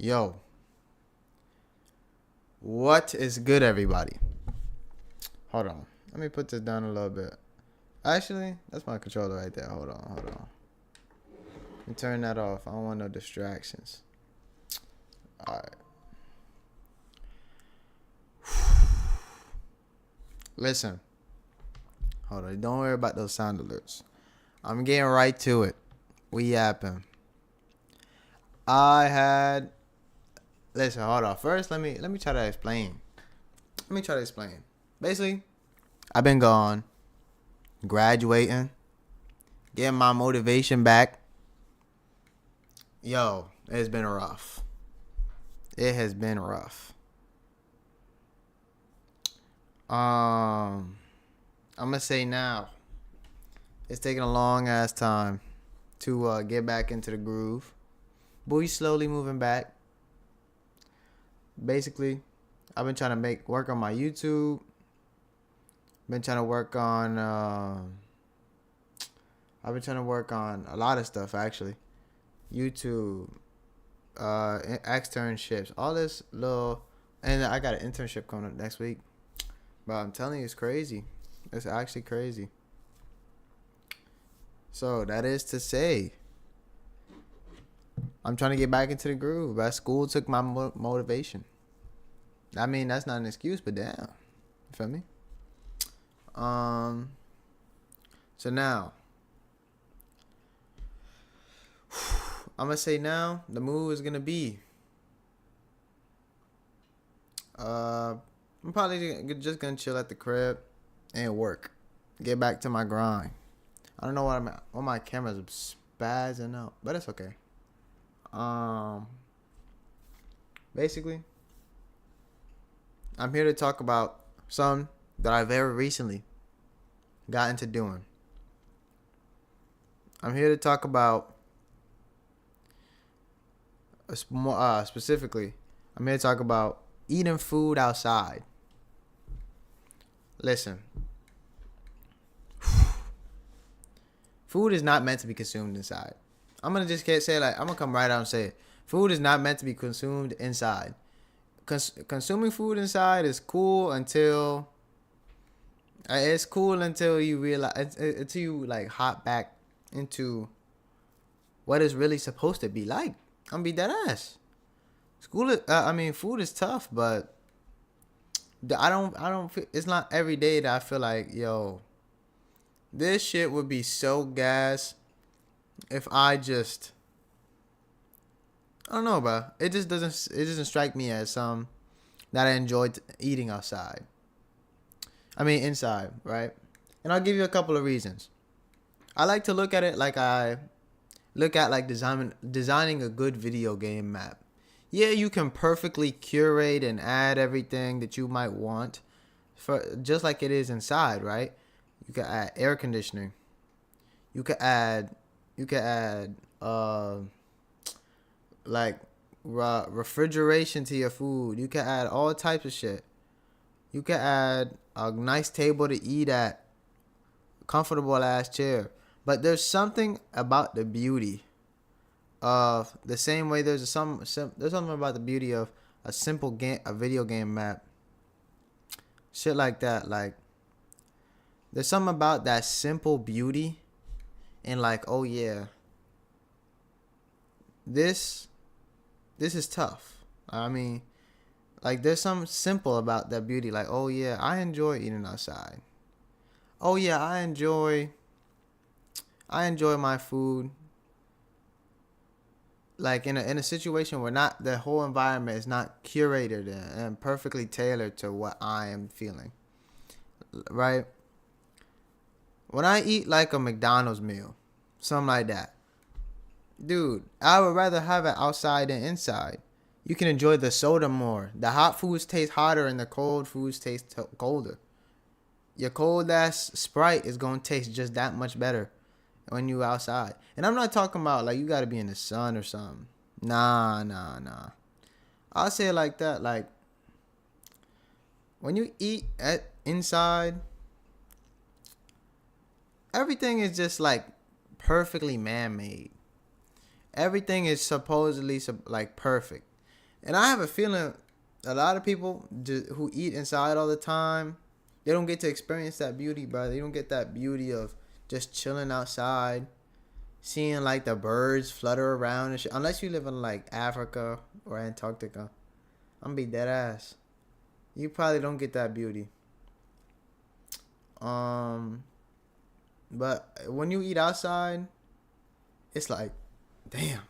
Yo, what is good, everybody? Hold on. Let me put this down a little bit. Actually, that's my controller right there. Hold on. Let me turn that off. I don't want no distractions. Alright. Listen. Hold on. Don't worry about those sound alerts. I'm getting right to it. We yapping. I had. Listen, hold on. First, let me try to explain. Basically, I've been gone, graduating, getting my motivation back. Yo, it's been rough. It has been rough. I'm gonna say now, it's taking a long ass time to get back into the groove, but we slowly moving back. Basically, I've been trying to work on my YouTube. Been trying to work on. I've been trying to work on a lot of stuff actually. YouTube, externships, all this little, and I got an internship coming up next week. But I'm telling you, it's crazy. It's actually crazy. So that is to say, I'm trying to get back into the groove. But school took my motivation. I mean, that's not an excuse, but damn, you feel me? So now, I'm gonna say now the move is gonna be. I'm probably just gonna chill at the crib and work, get back to my grind. I don't know what I'm at. All my cameras are spazzing out, but it's okay. Basically, I'm here to talk about something that I very recently got into doing. I'm here to talk about specifically. I'm here to talk about eating food outside. Listen, food is not meant to be consumed inside. I'm gonna just say I'm gonna come right out and say it. Food is not meant to be consumed inside. Consuming food inside is cool until you realize, until you like hop back into what it's really supposed to be like. I'm gonna be dead ass. Food is tough, but I don't feel, it's not every day that I feel like, yo, this shit would be so gas if I don't know, bro. It doesn't strike me as that I enjoyed eating outside. I mean inside, right? And I'll give you a couple of reasons. I like to look at it like I look at like designing a good video game map. Yeah, you can perfectly curate and add everything that you might want for just like it is inside, right? You can add air conditioning. You can add like refrigeration to your food. You can add all types of shit. You can add a nice table to eat at, comfortable ass chair. But there's something about the beauty of the same way there's something about the beauty of a video game map. Shit like that. Like there's something about that simple beauty and like, oh yeah, this is tough. I mean, like there's something simple about that beauty. Like, oh yeah, I enjoy eating outside. Oh yeah, I enjoy my food. Like in a situation where not the whole environment is not curated and perfectly tailored to what I am feeling. Right? When I eat like a McDonald's meal, something like that, dude, I would rather have it outside than inside. You can enjoy the soda more. The hot foods taste hotter and the cold foods taste colder. Your cold ass Sprite is gonna taste just that much better when you outside. And I'm not talking about like you gotta be in the sun or something. Nah. I'll say it like that. Like when you eat inside, everything is just like perfectly man-made. Everything is supposedly like perfect. And I have a feeling a lot of people who eat inside all the time, they don't get to experience that beauty, bro. They don't get that beauty of just chilling outside, seeing like the birds flutter around and shit. Unless you live in like Africa or Antarctica, I'm gonna be dead ass. You probably don't get that beauty. But when you eat outside, it's like, damn,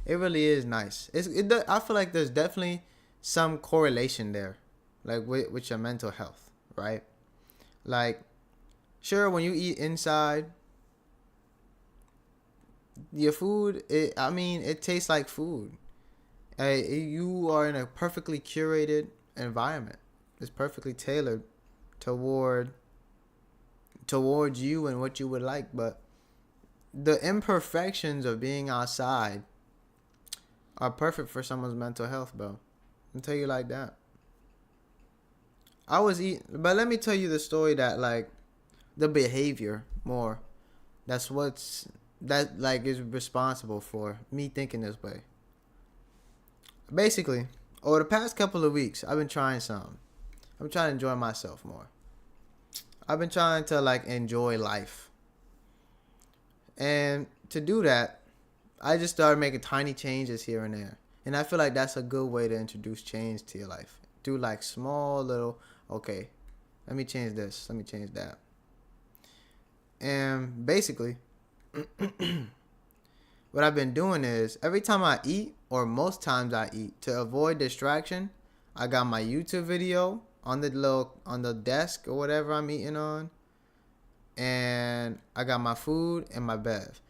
it really is nice. I feel like there's definitely some correlation there, like with your mental health, right? Like, sure, when you eat inside, your food, it tastes like food. You are in a perfectly curated environment. It's perfectly tailored towards you and what you would like. But the imperfections of being outside are perfect for someone's mental health, bro. I'll tell you like that. I was eating, but let me tell you the story that like the behavior more. That like is responsible for me thinking this way. Basically, over the past couple of weeks, I've been trying something. I'm trying to enjoy myself more. I've been trying to like enjoy life. And to do that, I just started making tiny changes here and there. And I feel like that's a good way to introduce change to your life. Do like small little, okay, let me change this, let me change that. And basically, what I've been doing is every time I eat, or most times I eat, to avoid distraction, I got my YouTube video on the desk or whatever I'm eating on, and I got my food and my bev.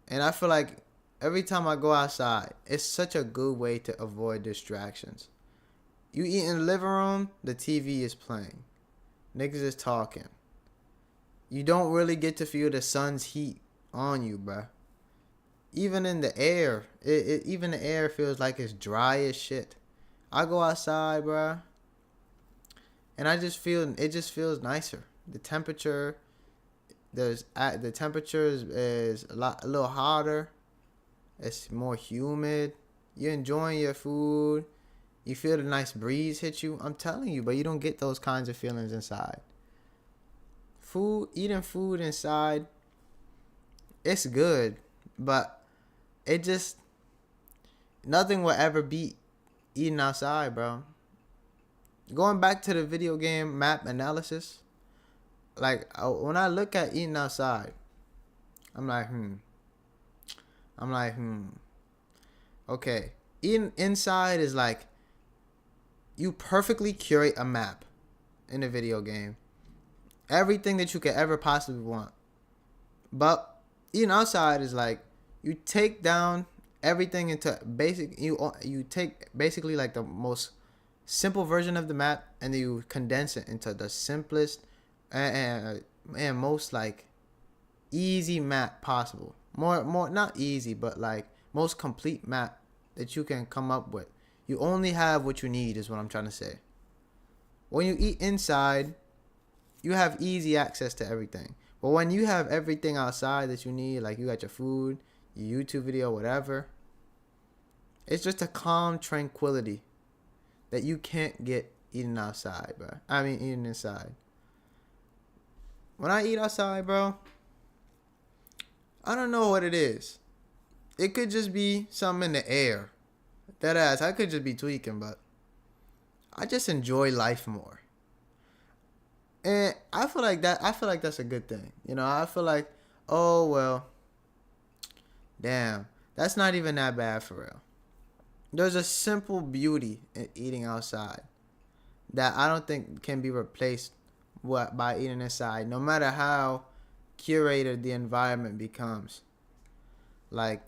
And I feel like every time I go outside, it's such a good way to avoid distractions. You eat in the living room, the TV is playing. Niggas is talking. You don't really get to feel the sun's heat on you, bruh. Even in the air, even the air feels like it's dry as shit. I go outside, bruh, and it just feels nicer. The temperature, the temperature is a little hotter. It's more humid. You're enjoying your food. You feel the nice breeze hit you. I'm telling you, but you don't get those kinds of feelings inside. Eating food inside, it's good, but nothing will ever beat eating outside, bro. Going back to the video game map analysis, like when I look at eating outside, I'm like, okay, eating inside is like you perfectly curate a map in a video game. Everything that you could ever possibly want. But eating outside is like you take down everything into you take basically like the most simple version of the map, and then you condense it into the simplest and most like easy map possible. More not easy, but like most complete map that you can come up with. You only have what you need is what I'm trying to say. When you eat inside, you have easy access to everything. But when you have everything outside that you need, like you got your food, your YouTube video, whatever, it's just a calm tranquility that you can't get eating outside, bro. Eating inside. When I eat outside, bro, I don't know what it is. It could just be something in the air. That ass, I could just be tweaking, but I just enjoy life more. And I feel like that's a good thing. You know, I feel like, oh, well, damn, that's not even that bad for real. There's a simple beauty in eating outside that I don't think can be replaced by eating inside, no matter how curated the environment becomes. Like,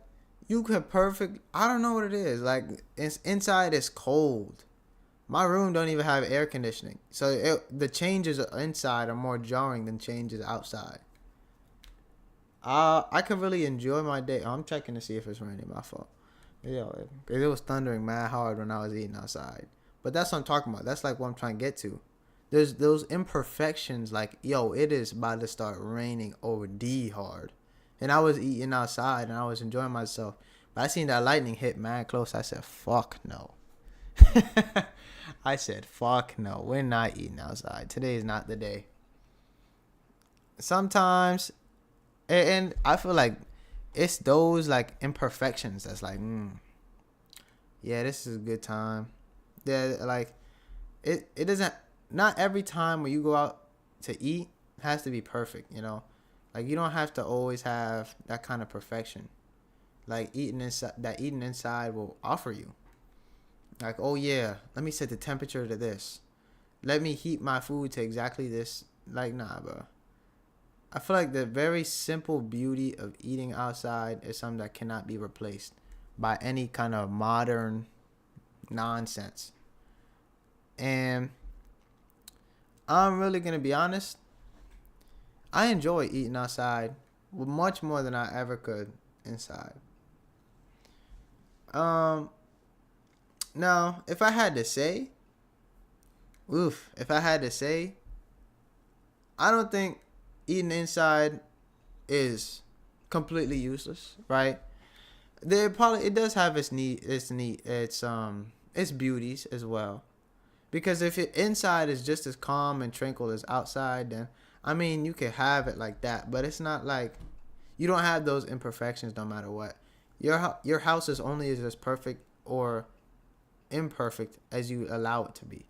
I don't know what it is. Like, inside is cold. My room don't even have air conditioning. So the changes inside are more jarring than changes outside. I can really enjoy my day. I'm checking to see if it's raining. My fault. Yo, it was thundering mad hard when I was eating outside. But that's what I'm talking about. That's like what I'm trying to get to. There's those imperfections like, yo, it is about to start raining OD hard. And I was eating outside and I was enjoying myself. But I seen that lightning hit mad close. I said, fuck no. I said, fuck no. We're not eating outside. Today is not the day. Sometimes, and I feel like it's those like imperfections that's like, yeah, this is a good time. Yeah, like it doesn't. Not every time when you go out to eat has to be perfect. You know, like you don't have to always have that kind of perfection. Like eating inside will offer you. Like, oh yeah, let me set the temperature to this. Let me heat my food to exactly this. Like, nah, bro. I feel like the very simple beauty of eating outside is something that cannot be replaced by any kind of modern nonsense. And I'm really gonna be honest. I enjoy eating outside much more than I ever could inside. Um, Now if I had to say, if I had to say, I don't think eating inside is completely useless, right? It does have its beauties as well. Because if it inside is just as calm and tranquil as outside, then I mean you can have it like that, but it's not like you don't have those imperfections no matter what. Your house is only as perfect or imperfect as you allow it to be.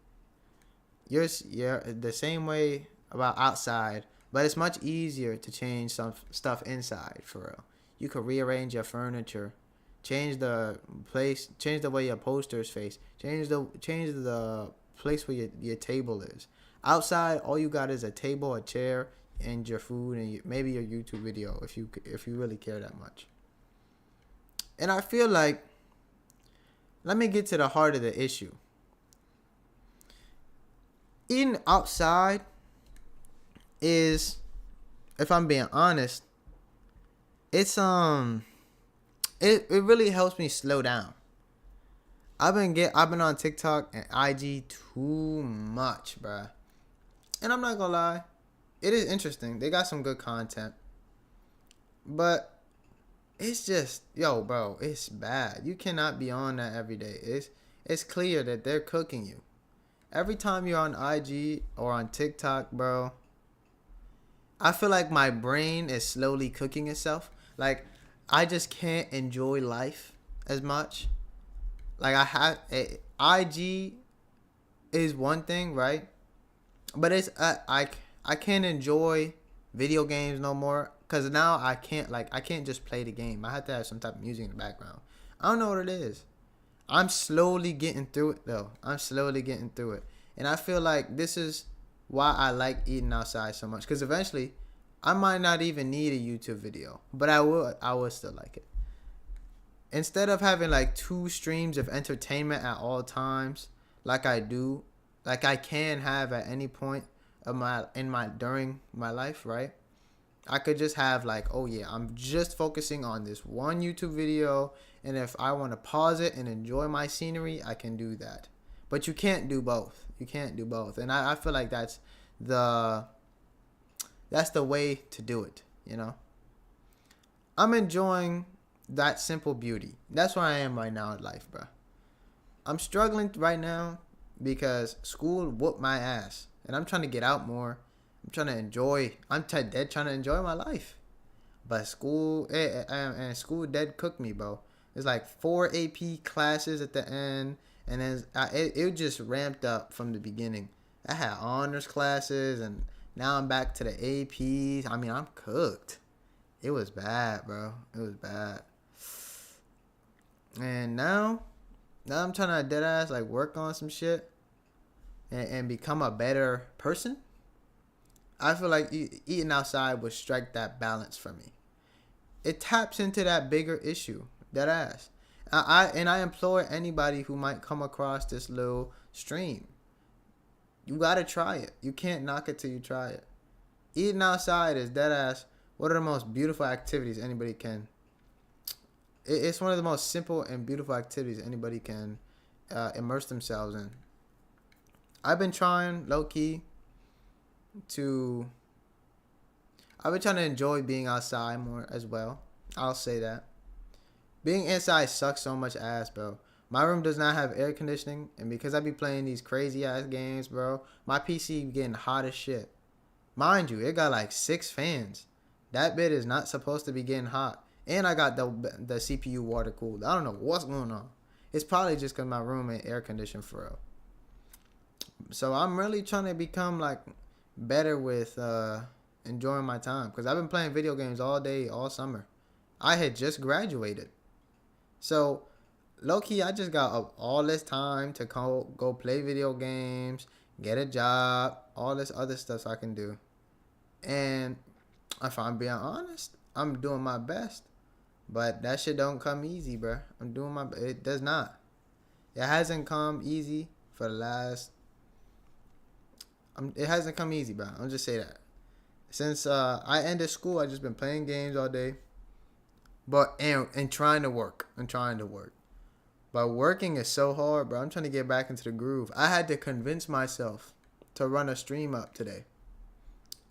You're the same way about outside, but it's much easier to change some stuff inside for real. You could rearrange your furniture, change the place, change the way your posters face, change the place where your table is. Outside, all you got is a table, a chair, and your food, and maybe your YouTube video if you really care that much. And I feel like, let me get to the heart of the issue. Eating outside is, if I'm being honest, it's it really helps me slow down. I've been on TikTok and IG too much, bruh. And I'm not gonna lie, it is interesting. They got some good content, but it's just, yo, bro, it's bad. You cannot be on that every day. It's clear that they're cooking you. Every time you're on IG or on TikTok, bro, I feel like my brain is slowly cooking itself. Like, I just can't enjoy life as much. Like, IG is one thing, right? But I can't enjoy video games no more, because now I can't just play the game. I have to have some type of music in the background. I don't know what it is. I'm slowly getting through it though. I'm slowly getting through it. And I feel like this is why I like eating outside so much, because eventually I might not even need a YouTube video, but I would still like it. Instead of having like two streams of entertainment at all times, like I can have at any point of during my life, right? I could just have like, oh yeah, I'm just focusing on this one YouTube video, and if I want to pause it and enjoy my scenery, I can do that. But you can't do both. You can't do both. And I feel like that's the way to do it, you know? I'm enjoying that simple beauty. That's where I am right now in life, bro. I'm struggling right now because school whooped my ass, and I'm trying to get out more. I'm trying to enjoy. I'm dead trying to enjoy my life, but school and school dead cooked me, bro. There's like 4 AP classes at the end, and then it just ramped up from the beginning. I had honors classes, and now I'm back to the APs. I mean, I'm cooked. It was bad, bro. It was bad. And now I'm trying to deadass like work on some shit and become a better person. I feel like eating outside would strike that balance for me. It taps into that bigger issue, that ass. I implore anybody who might come across this little stream, you gotta try it. You can't knock it till you try it. Eating outside is dead ass one of the most beautiful activities anybody can. It's one of the most simple and beautiful activities anybody can immerse themselves in. I've been trying low key I've been trying to enjoy being outside more as well. I'll say that. Being inside sucks so much ass, bro. My room does not have air conditioning, and because I be playing these crazy ass games, bro, my PC be getting hot as shit. Mind you, it got like 6 fans. That bit is not supposed to be getting hot. And I got the CPU water cooled. I don't know what's going on. It's probably just because my room ain't air conditioned for real. So I'm really trying to become like better with enjoying my time, because I've been playing video games all day, all summer. I had just graduated. So low key, I just got all this time to go play video games, get a job, all this other stuff I can do. And if I'm being honest, I'm doing my best. But that shit don't come easy, bro. It does not. It hasn't come easy for the last. It hasn't come easy, bro. I'll just say that. Since I ended school, I just been playing games all day, and trying to work But working is so hard, bro. I'm trying to get back into the groove. I had to convince myself to run a stream up today,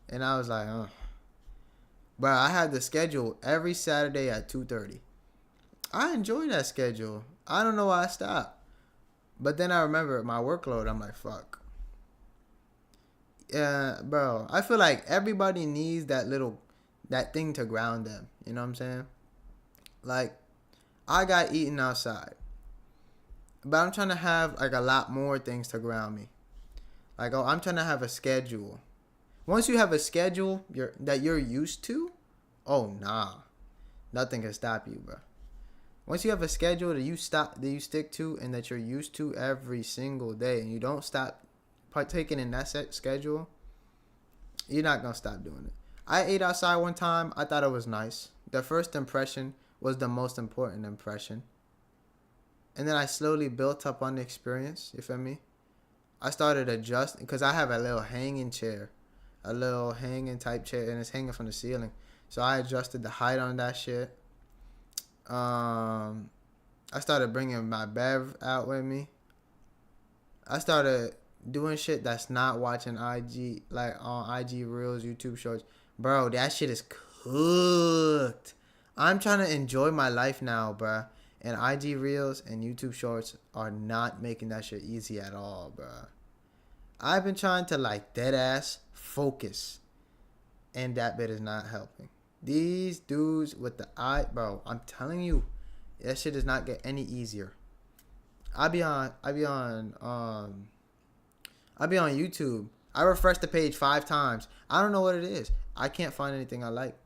and I was like, But I had the schedule every Saturday at 2:30. I enjoy that schedule. I don't know why I stopped. But then I remember my workload. I'm like, fuck. Yeah, bro. I feel like everybody needs that thing to ground them. You know what I'm saying? Like, I got eaten outside. But I'm trying to have like a lot more things to ground me. Like, I'm trying to have a schedule. Once you have a schedule that you're used to, oh nah, nothing can stop you, bro. Once you have a schedule that you stick to and that you're used to every single day, and you don't stop partaking in that set schedule, you're not gonna stop doing it. I ate outside one time. I thought it was nice. The first impression was the most important impression, and then I slowly built up on the experience. You feel me? I started adjusting because I have a little hanging chair. A little hanging type chair, and it's hanging from the ceiling. So I adjusted the height on that shit. I started bringing my bev out with me. I started doing shit that's not watching IG, like on IG Reels, YouTube Shorts. Bro, that shit is cooked. I'm trying to enjoy my life now, bro. And IG Reels and YouTube Shorts are not making that shit easy at all, bro. I've been trying to like dead ass focus, and that bit is not helping. These dudes with the bro, I'm telling you, that shit does not get any easier. I be on YouTube. I refresh the page 5 times. I don't know what it is. I can't find anything I like.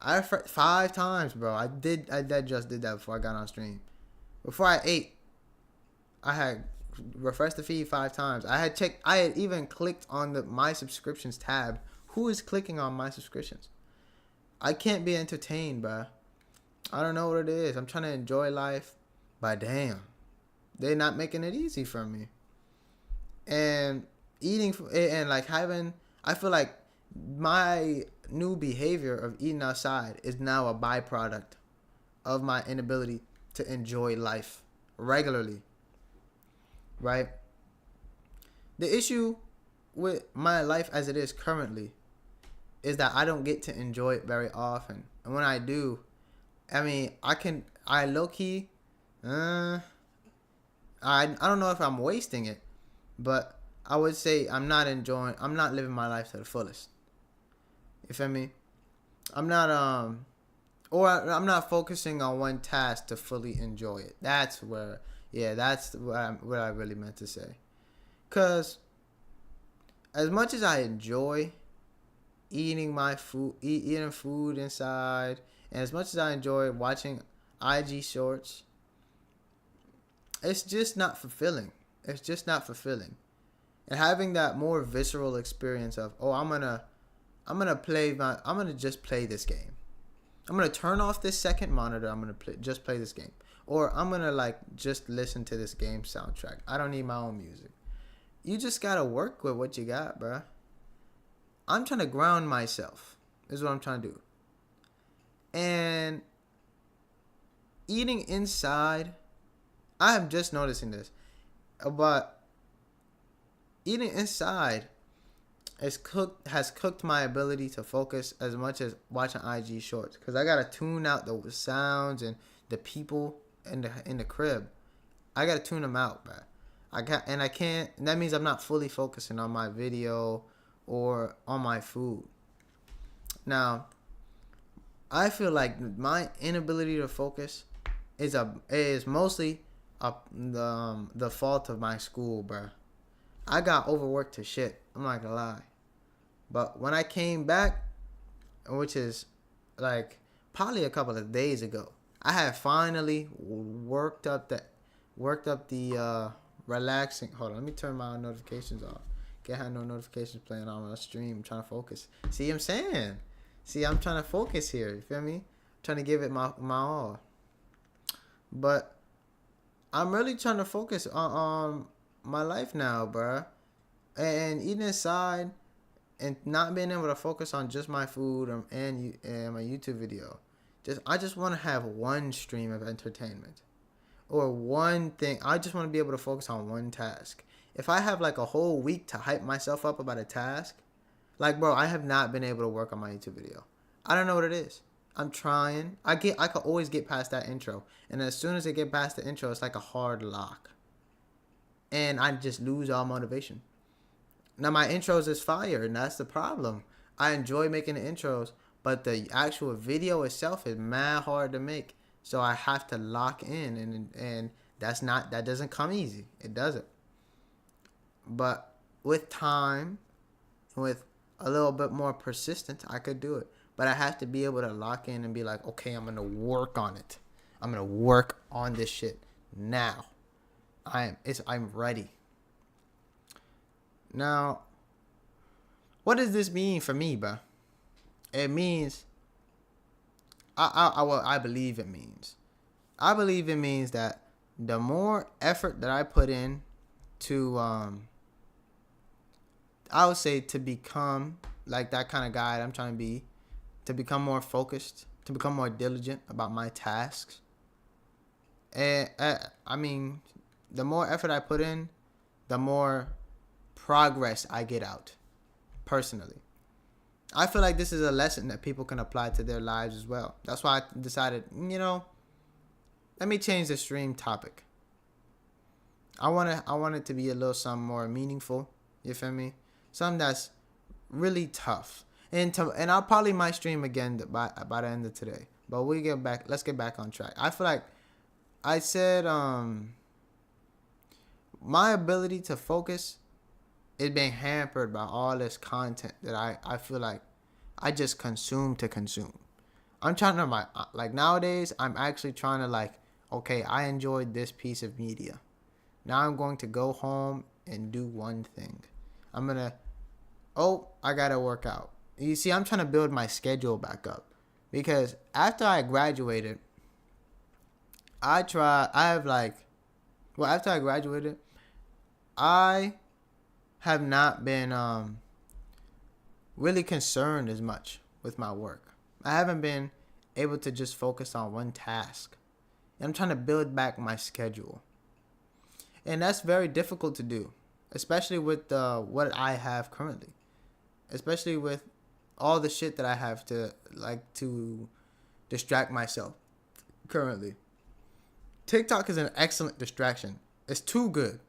I refreshed 5 times, bro. I just did that before I got on stream. Before I ate, I had refreshed the feed 5 times. I had even clicked on my subscriptions tab. Who is clicking on my subscriptions? I can't be entertained, bro. I don't know what it is. I'm trying to enjoy life, but damn, they're not making it easy for me. And eating and like having, I feel like my new behavior of eating outside is now a byproduct of my inability to enjoy life regularly. Right? The issue with my life as it is currently is that I don't get to enjoy it very often. And when I do, I low key, I don't know if I'm wasting it, but I would say I'm not living my life to the fullest. You feel me? I'm not focusing on one task to fully enjoy it. That's what I really meant to say. Cause as much as I enjoy eating food inside, and as much as I enjoy watching IG shorts, it's just not fulfilling. And having that more visceral experience of, I'm gonna just play this game. I'm gonna turn off this second monitor. I'm gonna just play this game, or I'm gonna like just listen to this game soundtrack. I don't need my own music. You just gotta work with what you got, bruh. I'm trying to ground myself. Is what I'm trying to do. And eating inside, I am just noticing this, but eating inside has cooked my ability to focus as much as watching IG shorts, because I gotta tune out the sounds and the people in the crib. I gotta tune them out, bro. I can't. That means I'm not fully focusing on my video or on my food. Now, I feel like my inability to focus is mostly the fault of my school, bro. I got overworked to shit. I'm not gonna lie. But when I came back, which is like probably a couple of days ago, I had finally worked up the relaxing. Hold on, let me turn my notifications off. Can't have no notifications playing on my stream. I'm trying to focus. See what I'm saying? See, I'm trying to focus here. You feel me? I'm trying to give it my all. But I'm really trying to focus on my life now, bruh. And eating aside and not being able to focus on just my food and my YouTube video. I just want to have one stream of entertainment or one thing. I just want to be able to focus on one task. If I have like a whole week to hype myself up about a task, like, bro, I have not been able to work on my YouTube video. I don't know what it is. I'm trying. I could always get past that intro, and as soon as I get past the intro, it's like a hard lock, and I just lose all motivation. Now my intros is fire, and that's the problem. I enjoy making the intros, but the actual video itself is mad hard to make. So I have to lock in, and that doesn't come easy. It doesn't. But with time, with a little bit more persistence, I could do it. But I have to be able to lock in and be like, okay, I'm gonna work on it. I'm gonna work on this shit now. I'm ready. Now, what does this mean for me, bro? It means, I believe it means. I believe it means that the more effort that I put in to, I would say to become like that kind of guy that I'm trying to be, to become more focused, to become more diligent about my tasks. And I mean, the more effort I put in, the more progress I get out, personally. I feel like this is a lesson that people can apply to their lives as well. That's why I decided, let me change the stream topic. I want it to be a little something more meaningful. You feel me? Something that's really tough. And I'll probably might stream again by the end of today. But let's get back on track. I feel like I said my ability to focus is being hampered by all this content that I feel like I just consume to consume. I'm trying to like nowadays I'm actually trying to like, okay, I enjoyed this piece of media. Now I'm going to go home and do one thing. I gotta work out. You see, I'm trying to build my schedule back up because after I graduated, after I graduated, I have not been really concerned as much with my work. I haven't been able to just focus on one task. And I'm trying to build back my schedule. And that's very difficult to do, especially with what I have currently. Especially with all the shit that I have to distract myself currently. TikTok is an excellent distraction. It's too good.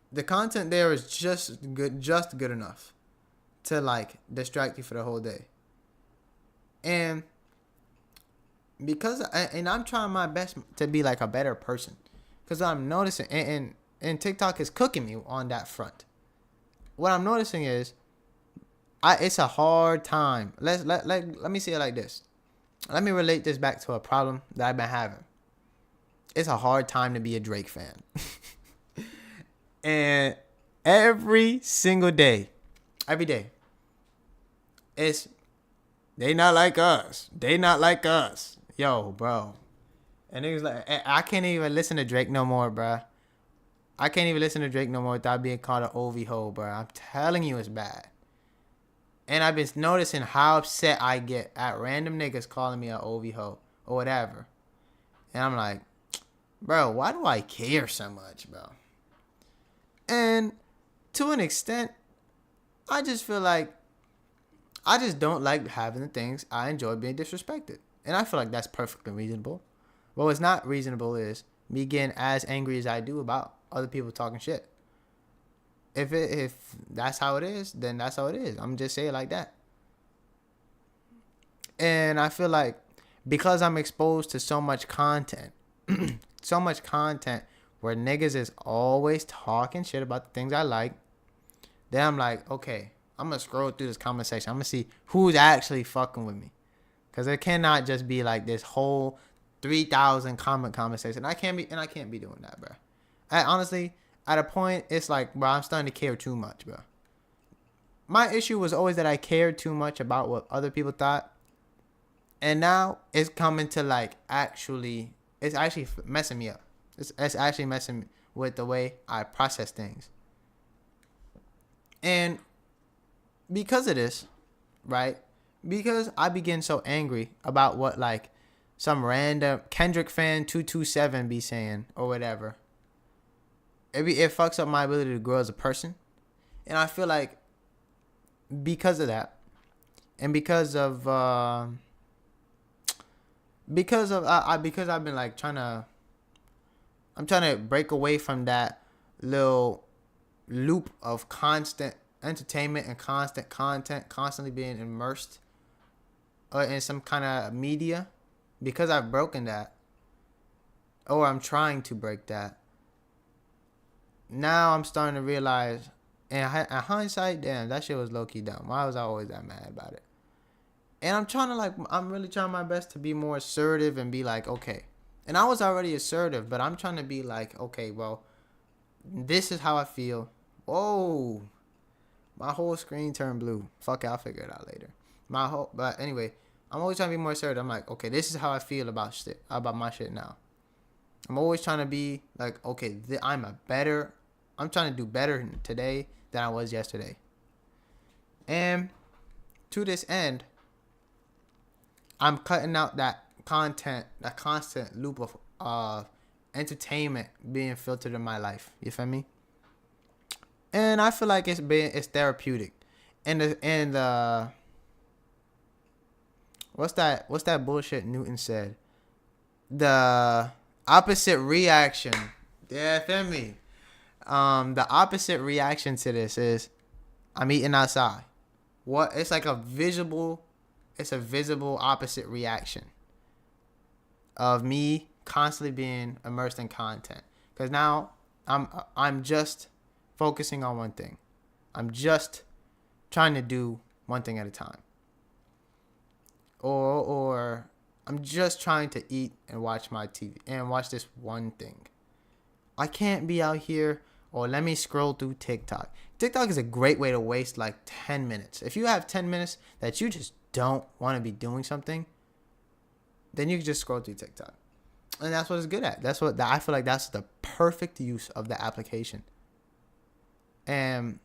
The content there is just good enough to distract you for the whole day. And I'm trying my best to be like a better person, because I'm noticing and TikTok is cooking me on that front. What I'm noticing is it's a hard time. Let me say it like this. Let me relate this back to a problem that I've been having. It's a hard time to be a Drake fan. And every single day, they not like us. They not like us. Yo, bro. And it was like, I can't even listen to Drake no more, bro. I can't even listen to Drake no more without being called an Ovi hoe, bro. I'm telling you, it's bad. And I've been noticing how upset I get at random niggas calling me an Ovi hoe or whatever. And I'm like, bro, why do I care so much, bro? And to an extent, I just feel like I just don't like having the things I enjoy being disrespected. And I feel like that's perfectly reasonable. what's not reasonable is me getting as angry as I do about other people talking shit. If that's how it is, then that's how it is. I'm just saying it like that. And I feel like because I'm exposed to so much content, so much content where niggas is always talking shit about the things I like, then I'm like, okay, I'm gonna scroll through this comment section. I'm gonna see who's actually fucking with me, because it cannot just be like this whole 3,000 comment conversation. I can't be doing that, bro. I honestly, at a point, it's like, bro, I'm starting to care too much, bro. My issue was always that I cared too much about what other people thought, and now it's coming to like it's actually messing me up. It's actually messing with the way I process things. And because of this, right? Because I begin so angry about what like some random Kendrick fan 227 be saying or whatever. It fucks up my ability to grow as a person. And I feel like because of that, and because I've been like I'm trying to break away from that little loop of constant entertainment and constant content, constantly being immersed in some kind of media, because I've broken that, or I'm trying to break that. Now I'm starting to realize, and in hindsight, damn, that shit was low-key dumb. Why was I always that mad about it? And I'm really trying my best to be more assertive and be like, okay. And I was already assertive, but I'm trying to be like, okay, well, this is how I feel. Whoa. My whole screen turned blue. Fuck it, I'll figure it out later. But anyway, I'm always trying to be more assertive. I'm like, okay, this is how I feel about my shit now. I'm always trying to be like, okay, I'm trying to do better today than I was yesterday. And to this end, I'm cutting out that constant loop of entertainment being filtered in my life. You feel me? And I feel like it's therapeutic. And the what's that bullshit Newton said? The opposite reaction. Yeah, feel me? The opposite reaction to this is I'm eating outside. It's a visible opposite reaction of me constantly being immersed in content. Because now I'm just focusing on one thing. I'm just trying to do one thing at a time. Or I'm just trying to eat and watch my TV and watch this one thing. I can't be out here, or let me scroll through TikTok. TikTok is a great way to waste like 10 minutes. If you have 10 minutes that you just don't want to be doing something, then you can just scroll through TikTok. And that's what it's good at. I feel like that's the perfect use of the application. And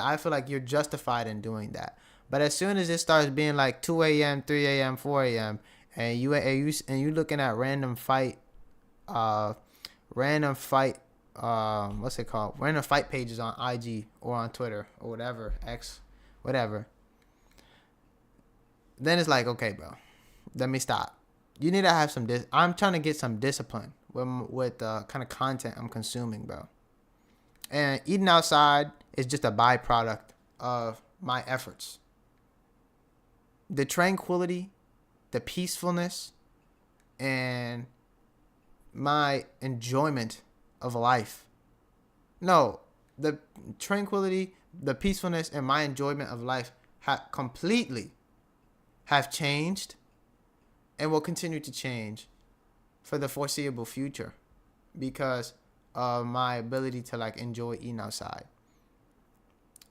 I feel like you're justified in doing that. But as soon as it starts being like 2 a.m., 3 a.m., 4 a.m., and you looking at random fight what's it called? Random fight pages on IG or on Twitter or whatever, X, whatever. Then it's like, okay, bro, let me stop. You need to have some I'm trying to get some discipline with the kind of content I'm consuming, bro. And eating outside is just a byproduct of my efforts. The tranquility, the peacefulness, and my enjoyment of life. No, the tranquility, the peacefulness, and my enjoyment of life completely have changed and will continue to change for the foreseeable future because of my ability to like enjoy eating outside.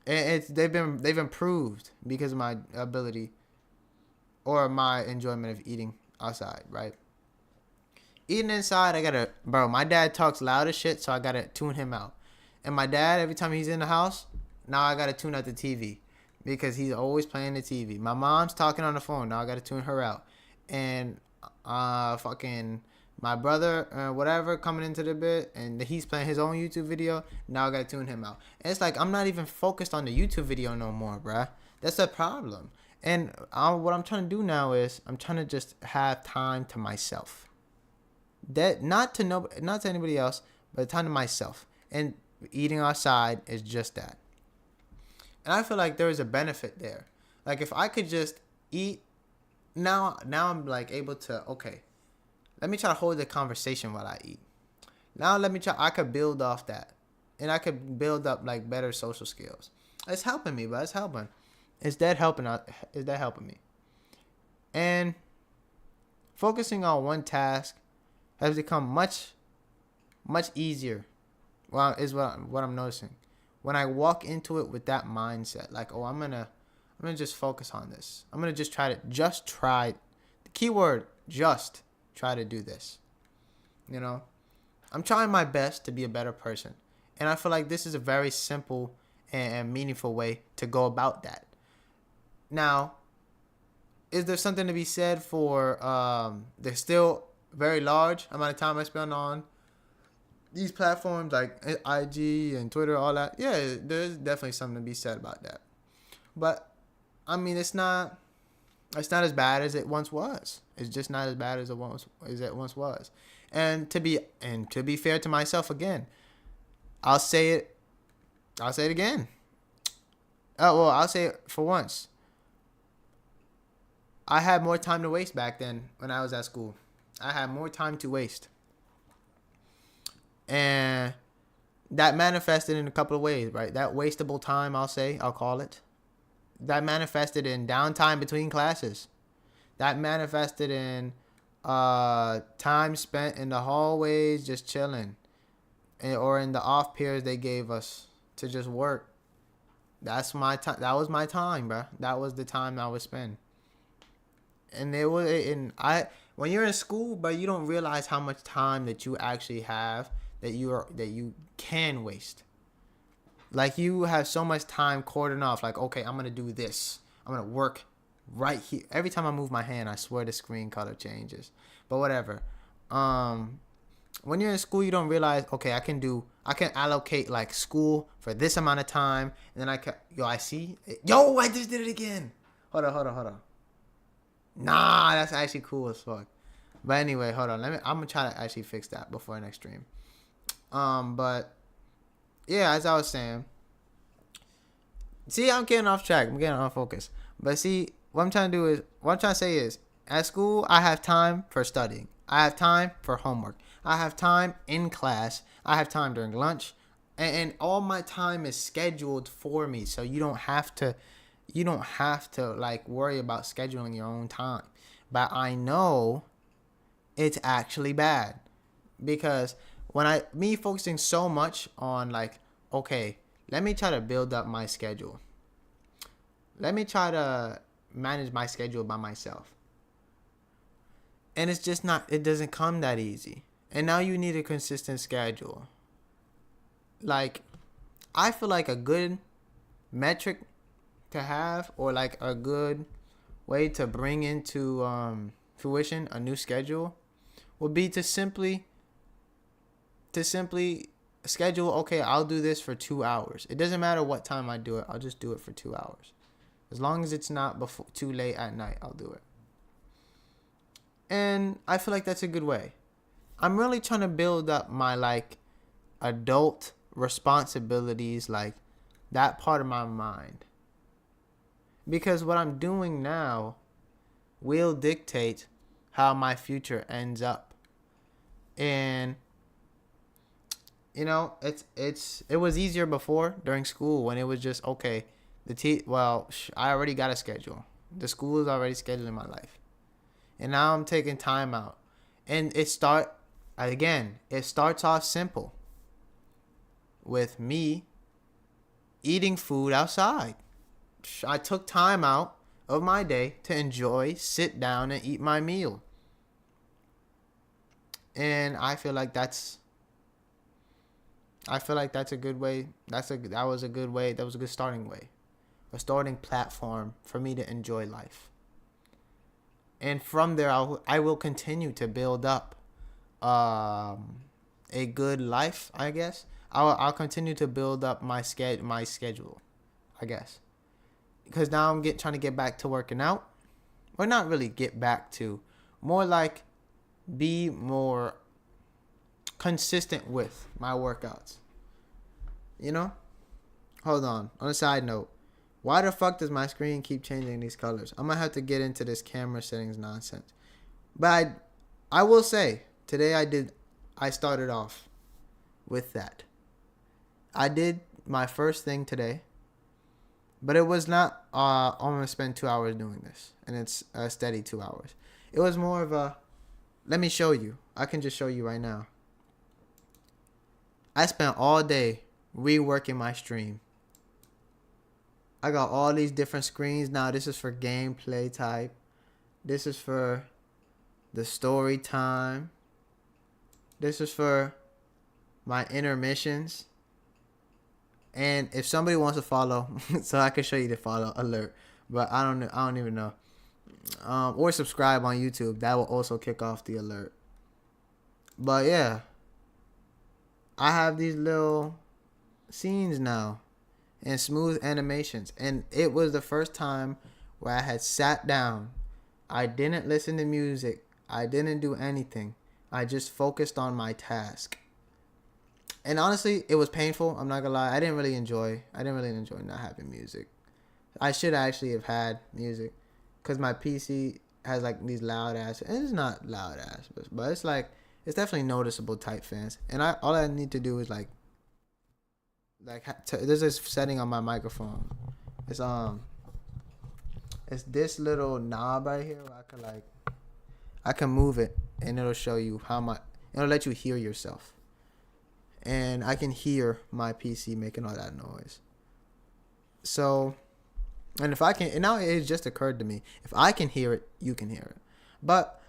And they've improved because of my ability or my enjoyment of eating outside, right? Eating inside, my dad talks loud as shit, so I gotta tune him out. And my dad, every time he's in the house, now I gotta tune out the TV because he's always playing the TV. My mom's talking on the phone, now I gotta tune her out. And my brother, whatever, coming into the bit, and he's playing his own YouTube video, now I gotta tune him out. And it's like, I'm not even focused on the YouTube video no more, bruh. That's a problem. And what I'm trying to do now is, I'm trying to just have time to myself. That not to anybody else, but time to myself. And eating outside is just that. And I feel like there is a benefit there. Like if I could just eat now I'm like able to, okay, let me try to hold the conversation while I eat. Now let me try, I could build off that. And I could build up like better social skills. It's helping me, but it's helping. Is that helping me? And focusing on one task has become much easier. Well, is what I'm noticing. When I walk into it with that mindset, like, oh, I'm gonna just focus on this. I'm gonna just try. The keyword, just try to do this. You know, I'm trying my best to be a better person, and I feel like this is a very simple and meaningful way to go about that. Now, is there something to be said for there's still very large amount of time I spend on these platforms like IG and Twitter, all that? Yeah, there's definitely something to be said about that. But I mean, it's not as bad as it once was. It's just not as bad as it once was. And to be fair to myself again, I'll say it again. Oh well, I'll say it for once. I had more time to waste back then when I was at school. I had more time to waste. And that manifested in a couple of ways, right? That wastable time, I'll call it. That manifested in downtime between classes. That manifested in time spent in the hallways just chilling. Or in the off periods they gave us to just work. That's my time. That was my time, bro. That was the time I would spend. And when you're in school, but you don't realize how much time that you actually have that you can waste. Like you have so much time cordoned off. Like, okay, I'm gonna do this. I'm gonna work right here. Every time I move my hand, I swear the screen color changes. But whatever. When you're in school, you don't realize, okay, I can allocate like school for this amount of time, and then I just did it again. Hold on. Nah, that's actually cool as fuck. But anyway, hold on. I'm gonna try to actually fix that before next stream. But yeah, as I was saying. See, I'm getting off track. I'm getting off focus. But see, what I'm trying to say is, at school, I have time for studying. I have time for homework. I have time in class. I have time during lunch, and all my time is scheduled for me. So you don't have to like worry about scheduling your own time. But I know it's actually bad because me focusing so much on like, okay, let me try to build up my schedule. Let me try to manage my schedule by myself. And it's just it doesn't come that easy. And now you need a consistent schedule. Like, I feel like a good metric to have, or like a good way to bring into fruition a new schedule, would be to simply schedule, okay, I'll do this for 2 hours. It doesn't matter what time I do it. I'll just do it for 2 hours. As long as it's not too late at night, I'll do it. And I feel like that's a good way. I'm really trying to build up my like adult responsibilities, like that part of my mind. Because what I'm doing now will dictate how my future ends up. And you know, it was easier before during school when it was just, okay, I already got a schedule. The school is already scheduling my life. And now I'm taking time out. And it starts off simple with me eating food outside. I took time out of my day to sit down and eat my meal. And I feel like that's a good way. That was a good starting way. A starting platform for me to enjoy life. And from there, I will continue to build up a good life, I guess. I'll continue to build up my schedule, I guess. Because now I'm trying to get back to working out. Or not really get back to. More like be more consistent with my workouts. You know? Hold on. On a side note, why the fuck does my screen keep changing these colors? I'm gonna have to get into this camera settings nonsense. But I will say, today I started off with that. I did my first thing today, but it was not, I'm gonna spend 2 hours doing this, and it's a steady 2 hours. It was more of a, let me show you. I can just show you right now. I spent all day reworking my stream. I got all these different screens now. This is for gameplay type. This is for the story time. This is for my intermissions. And if somebody wants to follow, so I can show you the follow alert, but I don't even know. Or subscribe on YouTube. That will also kick off the alert. But yeah, I have these little scenes now and smooth animations, and it was the first time where I had sat down. I didn't listen to music. I didn't do anything. I just focused on my task. And honestly, it was painful. I'm not gonna lie. I didn't really enjoy not having music. I should actually have had music, cause my PC has like these loud ass. And it's not loud ass, but it's like, it's definitely noticeable type fans. And all I need to do is like there's this setting on my microphone. It's this little knob right here where I can move it, and it'll show you how much. It'll let you hear yourself. And I can hear my PC making all that noise. So, and if I can, and now it just occurred to me, if I can hear it, you can hear it. But,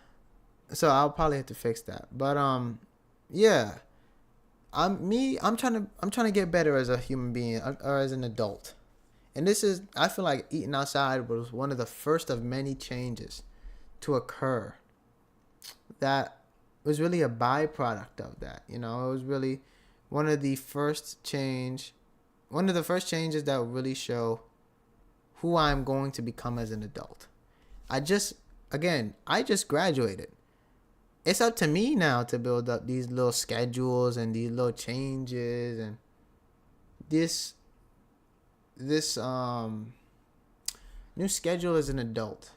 so I'll probably have to fix that. But, yeah. I'm trying to get better as a human being, or as an adult. And I feel like eating outside was one of the first of many changes to occur. That was really a byproduct of that. You know, it was really one of the first changes that will really show who I'm going to become as an adult. I just graduated. It's up to me now to build up these little schedules and these little changes and this new schedule as an adult.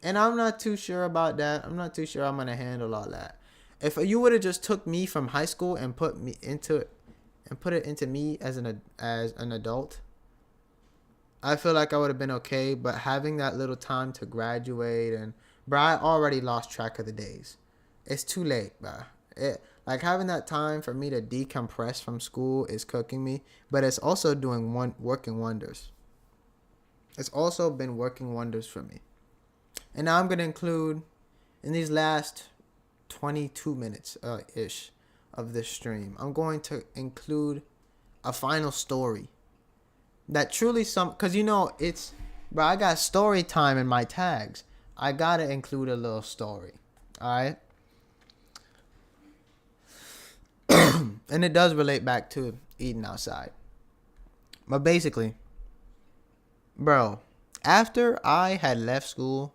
And I'm not too sure about that. I'm not too sure I'm gonna handle all that. If you would have just took me from high school and put it into me as an adult, I feel like I would have been okay. But having that little time to graduate and, bro, I already lost track of the days. It's too late, bro. Like having that time for me to decompress from school is cooking me, but it's also working wonders. It's also been working wonders for me. And now I'm gonna include in these last 22 minutes ish of this stream, I'm going to include a final story that truly because bro, I got story time in my tags. I gotta include a little story. Alright? And it does relate back to eating outside. But basically, bro, after I had left school,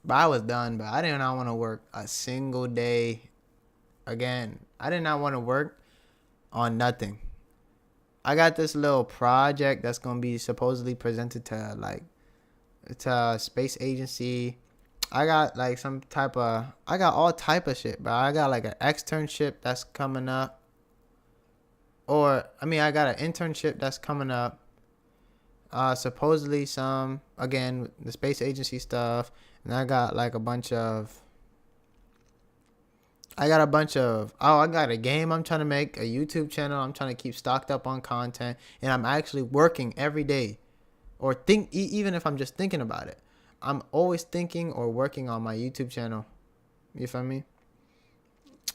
bro, I was done, bro. I did not want to work a single day again. I did not want to work on nothing. I got this little project that's gonna be supposedly presented to a space agency. I got I got all type of shit, bro. I got like an externship that's coming up. I got an internship that's coming up. Supposedly the space agency stuff. And I got I got a game I'm trying to make, a YouTube channel I'm trying to keep stocked up on content, and I'm actually working every day, or even if I'm just thinking about it, I'm always thinking or working on my YouTube channel. You feel me?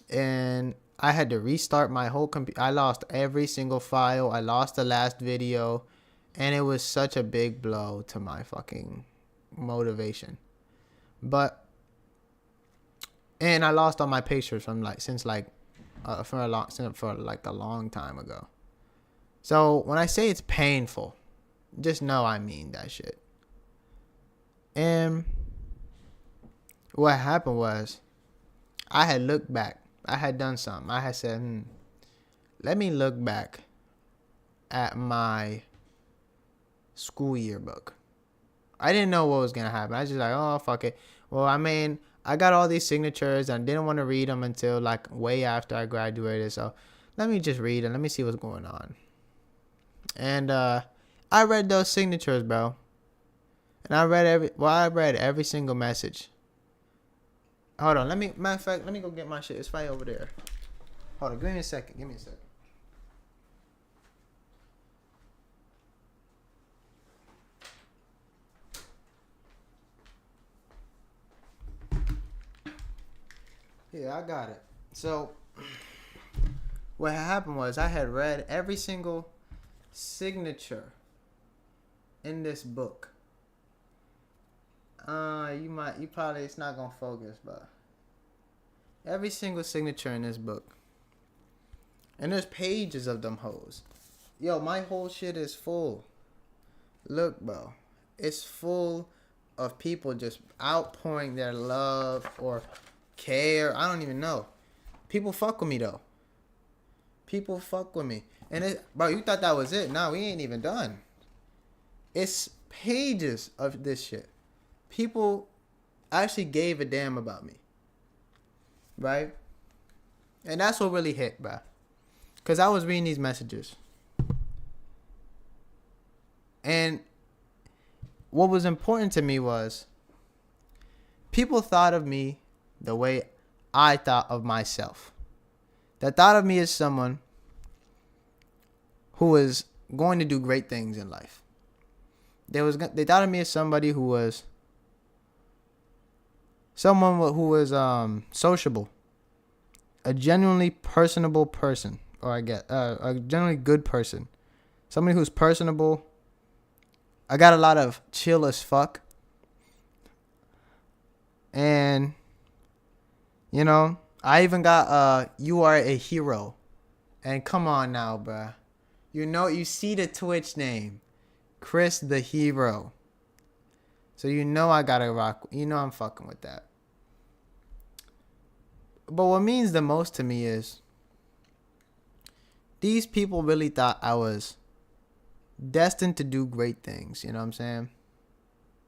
And I had to restart my whole computer. I lost every single file. I lost the last video, and it was such a big blow to my fucking motivation. And I lost all my pictures from for a long time ago. So when I say it's painful, just know I mean that shit. And what happened was, I had looked back. I had done something. I had said, let me look back at my school yearbook. I didn't know what was going to happen. I was just like, oh, fuck it. Well, I mean, I got all these signatures and I didn't want to read them until like way after I graduated. So let me just read and let me see what's going on. And I read those signatures, bro. And I read every single message. Hold on, matter of fact, let me go get my shit. It's right over there. Hold on, give me a second. Yeah, I got it. So, what happened was I had read every single signature in this book. You probably, it's not gonna focus, but every single signature in this book. And there's pages of them hoes. Yo, my whole shit is full. Look, bro. It's full of people just outpouring their love or care. I don't even know. People fuck with me, though. People fuck with me. And, bro, you thought that was it. No, we ain't even done. It's pages of this shit. People actually gave a damn about me. Right? And that's what really hit, bro. Because I was reading these messages. And what was important to me was people thought of me the way I thought of myself. They thought of me as someone who was going to do great things in life. They thought of me as somebody who was sociable, a genuinely personable person, or I get a genuinely good person, somebody who's personable. I got a lot of chill as fuck, and you know, I even got you are a hero, and come on now, bruh, you see the Twitch name, Chris the Hero, so I gotta rock. I'm fucking with that. But what means the most to me is these people really thought I was destined to do great things. You know what I'm saying?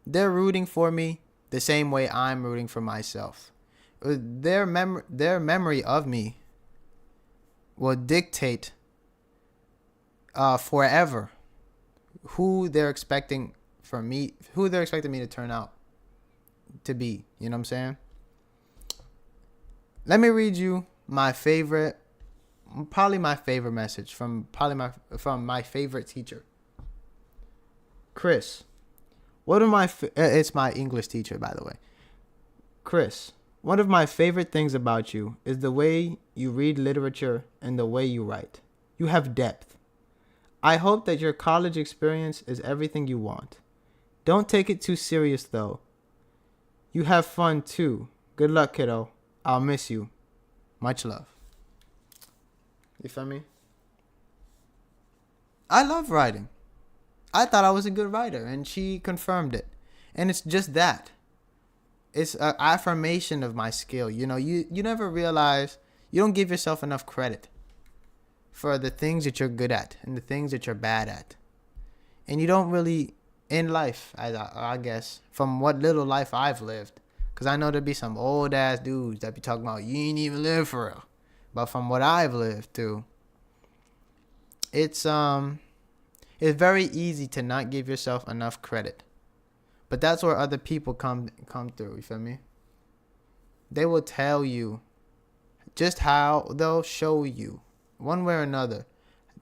They're rooting for me the same way I'm rooting for myself. Their memory of me will dictate forever who they're expecting me to turn out to be. You know what I'm saying? Let me read you my favorite message from my favorite teacher, Chris. It's my English teacher, by the way. Chris, one of my favorite things about you is the way you read literature and the way you write. You have depth. I hope that your college experience is everything you want. Don't take it too serious, though. You have fun, too. Good luck, kiddo. I'll miss you. Much love. You feel me? I love writing. I thought I was a good writer, and she confirmed it. And it's just that. It's an affirmation of my skill. You never realize, you don't give yourself enough credit for the things that you're good at and the things that you're bad at. And you don't really, in life, I guess, from what little life I've lived, because I know there'd be some old ass dudes that be talking about, you ain't even live for real. But from what I've lived too, it's very easy to not give yourself enough credit. But that's where other people come through, you feel me? They will tell you just how, they'll show you one way or another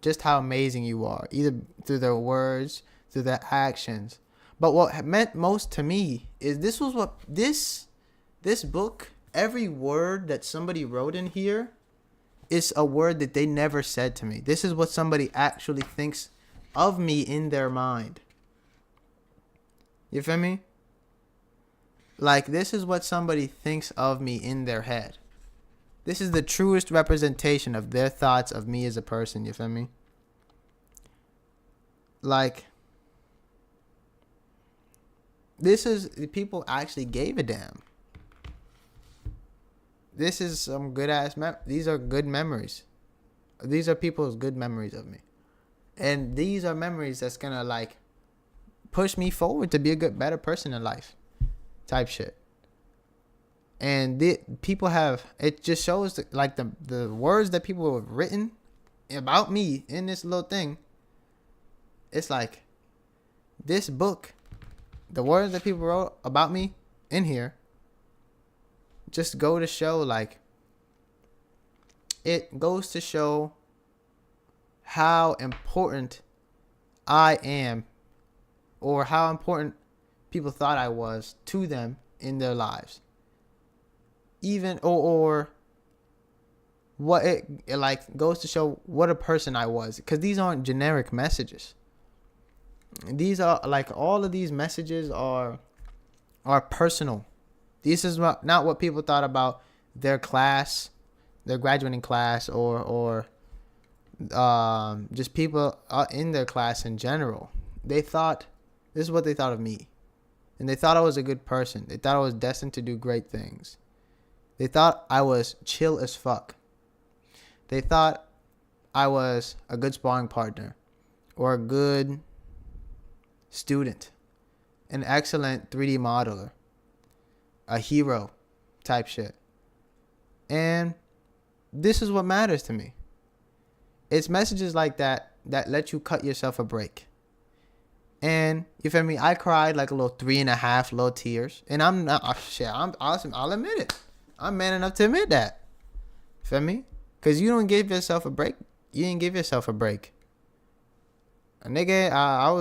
just how amazing you are, either through their words, through their actions. But what meant most to me is this book, every word that somebody wrote in here is a word that they never said to me. This is what somebody actually thinks of me in their mind. You feel me? Like, this is what somebody thinks of me in their head. This is the truest representation of their thoughts of me as a person. You feel me? Like, people actually gave a damn. this is some good ass these are good memories. These are people's good memories of me. And these are memories that's gonna like push me forward to be a good, better person in life, type shit. And people have, it just shows like the words that people have written about me in this little thing. It's like this book, the words that people wrote about me in here, just go to show like, it goes to show how important I am, or how important people thought I was to them in their lives. Even or what it like goes to show what a person I was, because these aren't generic messages. These are like, all of these messages are personal. This is not what people thought about their class, their graduating class, or just people in their class in general. They thought, this is what they thought of me. And they thought I was a good person. They thought I was destined to do great things. They thought I was chill as fuck. They thought I was a good sparring partner, or a good student, an excellent 3D modeler, a hero type shit. And this is what matters to me. It's messages like that that let you cut yourself a break. And you feel me? I cried like a little 3.5 little tears. And I'm not, I'm awesome. I'll admit it. I'm man enough to admit that. Feel me? Because you don't give yourself a break. You didn't give yourself a break. A nigga, I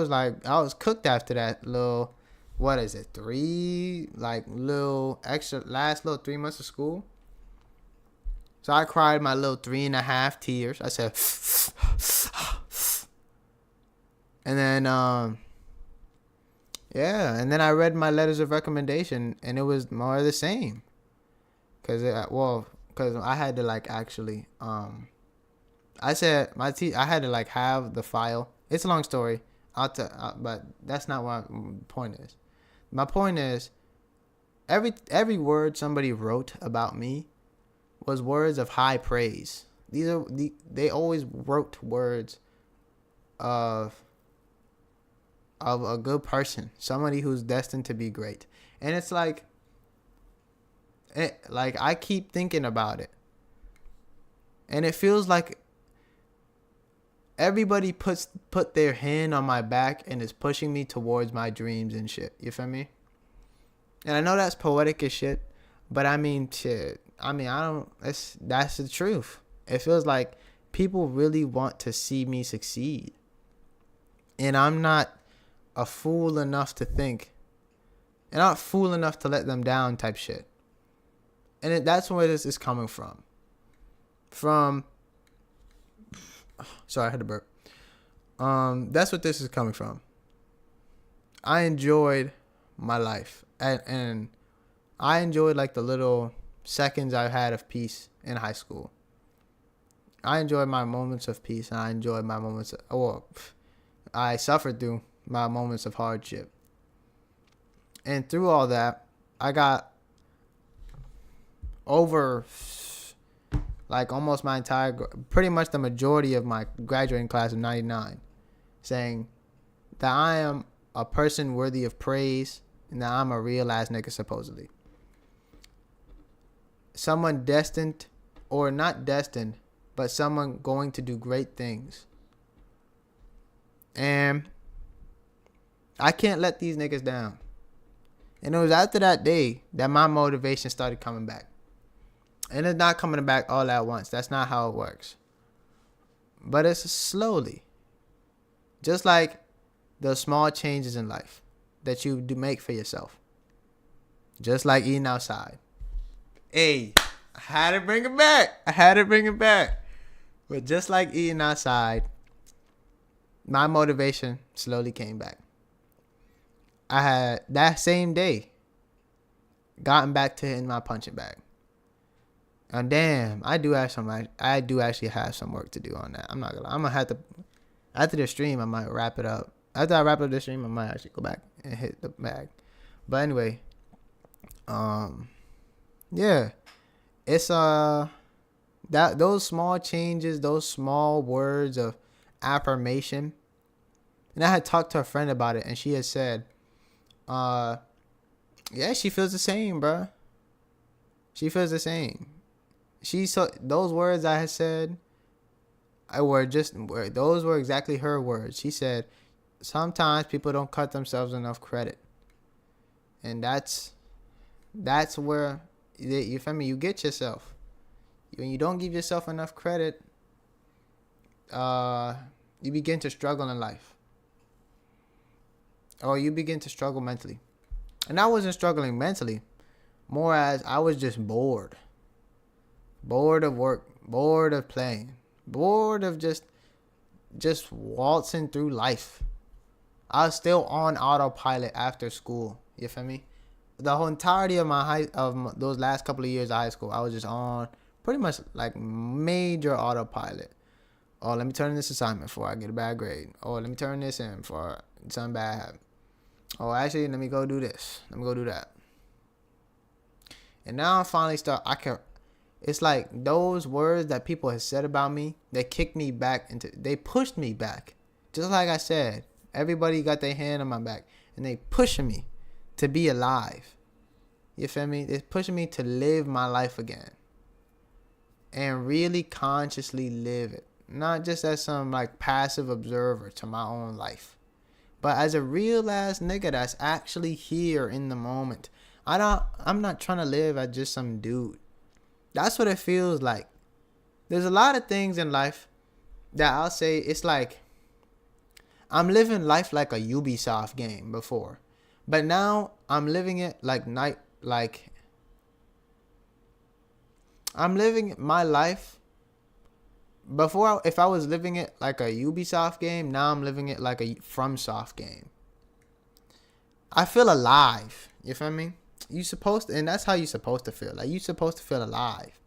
was cooked after that little, what is it, 3, like little extra, last little 3 months of school. So I cried my little 3.5 tears. I said, and then, yeah, and then I read my letters of recommendation, and it was more of the same. Because I had to like actually, I said I had to like have the file. It's a long story. But that's not what my point is. My point is, every word somebody wrote about me was words of high praise. They always wrote words of a good person, somebody who's destined to be great. And it's like, I keep thinking about it, and it feels like everybody put their hand on my back and is pushing me towards my dreams and shit. You feel me? And I know that's poetic as shit, but I mean, shit. I mean, that's the truth. It feels like people really want to see me succeed, and I'm not a fool enough to think, and I'm not fool enough to let them down type shit. And that's where this is coming from. Sorry, I had to burp. That's what this is coming from. I enjoyed my life, and I enjoyed like the little seconds I had of peace in high school. I enjoyed my moments of peace, and I enjoyed my moments I suffered through my moments of hardship. And through all that, I got over like almost my entire, pretty much the majority of my graduating class of 99 saying that I am a person worthy of praise and that I'm a real ass nigga, supposedly. Someone destined, or not destined, but someone going to do great things. And I can't let these niggas down. And it was after that day that my motivation started coming back. And it's not coming back all at once. That's not how it works. But it's slowly. Just like the small changes in life that you do make for yourself. Just like eating outside. Hey, I had to bring it back. But just like eating outside, my motivation slowly came back. I had, that same day, gotten back to hitting my punching bag. And damn, I do actually have some work to do on that. I'm not gonna lie. I'm gonna have to, after the stream, I might wrap it up. After I wrap up the stream, I might actually go back and hit the bag. But anyway, yeah. it's that those small changes, those small words of affirmation. And I had talked to a friend about it, and she had said, yeah, she feels the same, bruh. She feels the same. Those words I had said, those were exactly her words. She said, sometimes people don't cut themselves enough credit, and that's where you feel me. You get yourself when you don't give yourself enough credit. You begin to struggle in life, or you begin to struggle mentally. And I wasn't struggling mentally, more as I was just bored of work, bored of playing, bored of just waltzing through life. I was still on autopilot after school. You feel me? The whole entirety of those last couple of years of high school, I was just on pretty much like major autopilot. Oh, let me turn in this assignment before I get a bad grade. Oh, let me turn this in for something bad happen. Oh, actually, let me go do this. Let me go do that. And now I finally it's like those words that people have said about me, they pushed me back. Just like I said, everybody got their hand on my back, and they pushing me to be alive. You feel me? They're pushing me to live my life again. And really consciously live it. Not just as some like passive observer to my own life, but as a real ass nigga that's actually here in the moment. I'm not trying to live as just some dude. That's what it feels like. There's a lot of things in life that I'll say it's like I'm living life like a Ubisoft game before, but now I'm living it I'm living my life. Before, if I was living it like a Ubisoft game, now I'm living it like a FromSoft game. I feel alive. You feel me? And that's how you're supposed to feel. Like, you're supposed to feel alive.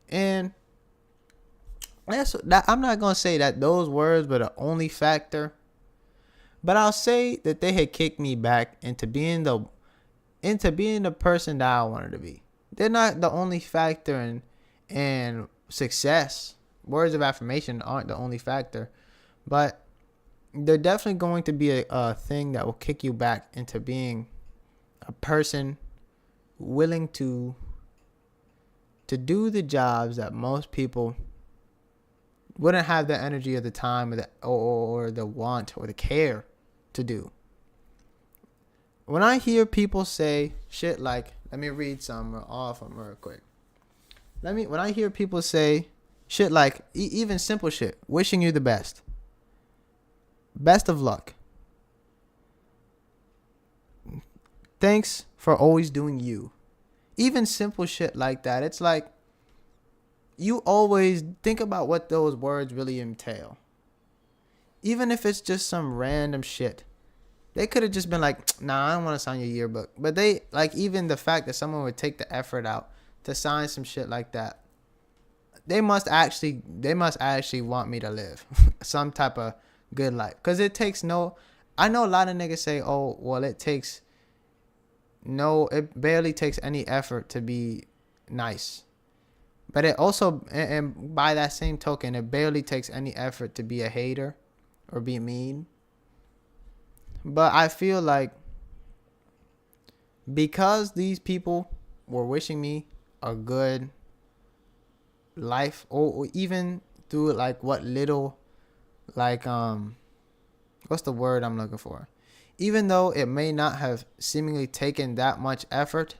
And I'm not gonna say that those words were the only factor, but I'll say that they had kicked me back into being the person that I wanted to be. They're not the only factor in success. Words of affirmation aren't the only factor, but they're definitely going to be a thing that will kick you back into being a person willing to do the jobs that most people wouldn't have the energy or the time or the want or the care to do. When I hear people say shit like, let me read some off them real quick. When I hear people say shit like, even simple shit, wishing you the best of luck, thanks for always doing you, even simple shit like that, it's like, you always think about what those words really entail. Even if it's just some random shit. They could have just been like, nah, I don't want to sign your yearbook. But they, like, even the fact that someone would take the effort out to sign some shit like that, they must actually want me to live some type of good life. Because I know a lot of niggas say, oh, well, it barely takes any effort to be nice. But it also, and by that same token, it barely takes any effort to be a hater or be mean. But I feel like because these people were wishing me a good life, or even through like what little, like, what's the word I'm looking for? Even though it may not have seemingly taken that much effort,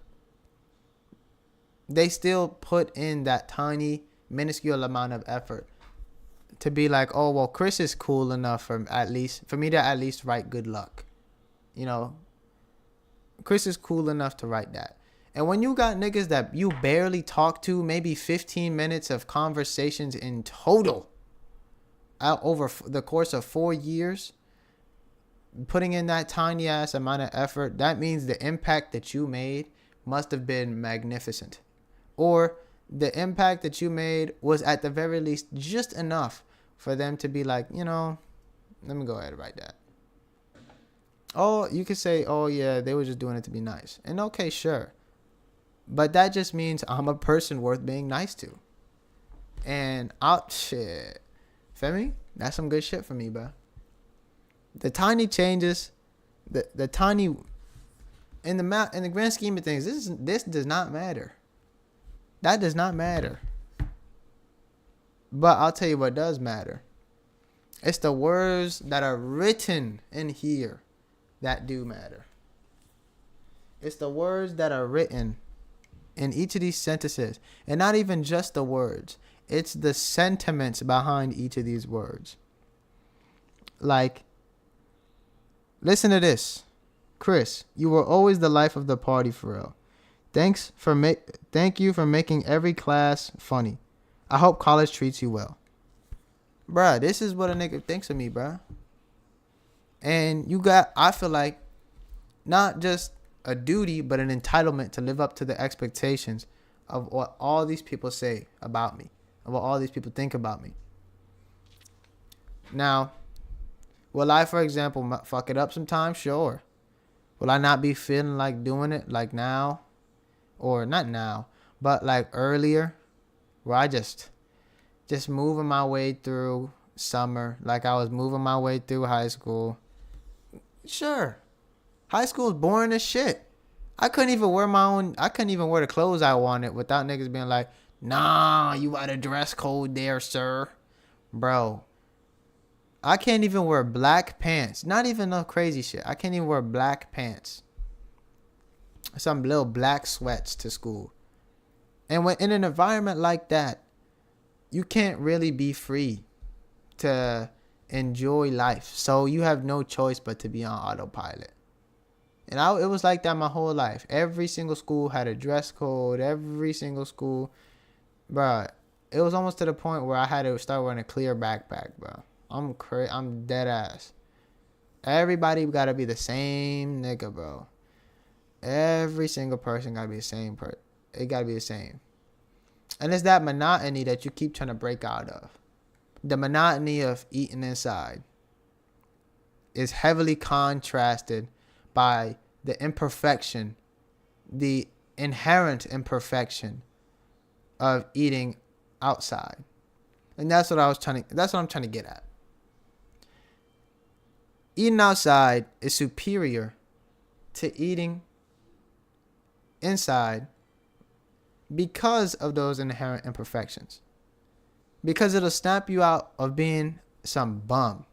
they still put in that tiny, minuscule amount of effort to be like, oh, well, Chris is cool enough for me to at least write good luck. You know, Chris is cool enough to write that. And when you got niggas that you barely talk to, maybe 15 minutes of conversations in total out over the course of 4 years, putting in that tiny ass amount of effort, that means the impact that you made must have been magnificent. Or the impact that you made was at the very least just enough for them to be like, you know, let me go ahead and write that. Oh, you could say, oh yeah, they were just doing it to be nice. And okay, sure. But that just means I'm a person worth being nice to. And I'll shit. Feel me? That's some good shit for me, bro. The tiny changes, the tiny in the grand scheme of things, this does not matter. That does not matter. But I'll tell you what does matter. It's the words that are written in here that do matter. It's the words that are written in each of these sentences. And not even just the words. It's the sentiments behind each of these words. Like, listen to this. Chris, you were always the life of the party for real. Thank you for making every class funny. I hope college treats you well. Bruh, this is what a nigga thinks of me, bruh. And I feel like, not just a duty, but an entitlement to live up to the expectations of what all these people say about me, of what all these people think about me. Now, will I, for example, fuck it up sometimes? Sure. Will I not be feeling like doing it like now? Or not now, but like earlier, where I just moving my way through summer, like I was moving my way through high school. Sure. High school is boring as shit. I couldn't even wear the clothes I wanted without niggas being like, nah, you got a dress code there, sir. Bro, I can't even wear black pants. Not even no crazy shit. I can't even wear black pants. Some little black sweats to school. And when in an environment like that, you can't really be free to enjoy life. So you have no choice but to be on autopilot. And it was like that my whole life. Every single school had a dress code. Every single school. Bro, it was almost to the point where I had to start wearing a clear backpack, bro. I'm dead ass. Everybody gotta be the same nigga, bro. Every single person gotta be the same It gotta be the same. And it's that monotony that you keep trying to break out of. The monotony of eating inside is heavily contrasted by the imperfection, the inherent imperfection of eating outside. And that's what I'm trying to get at. Eating outside is superior to eating inside because of those inherent imperfections. Because it'll snap you out of being some bum.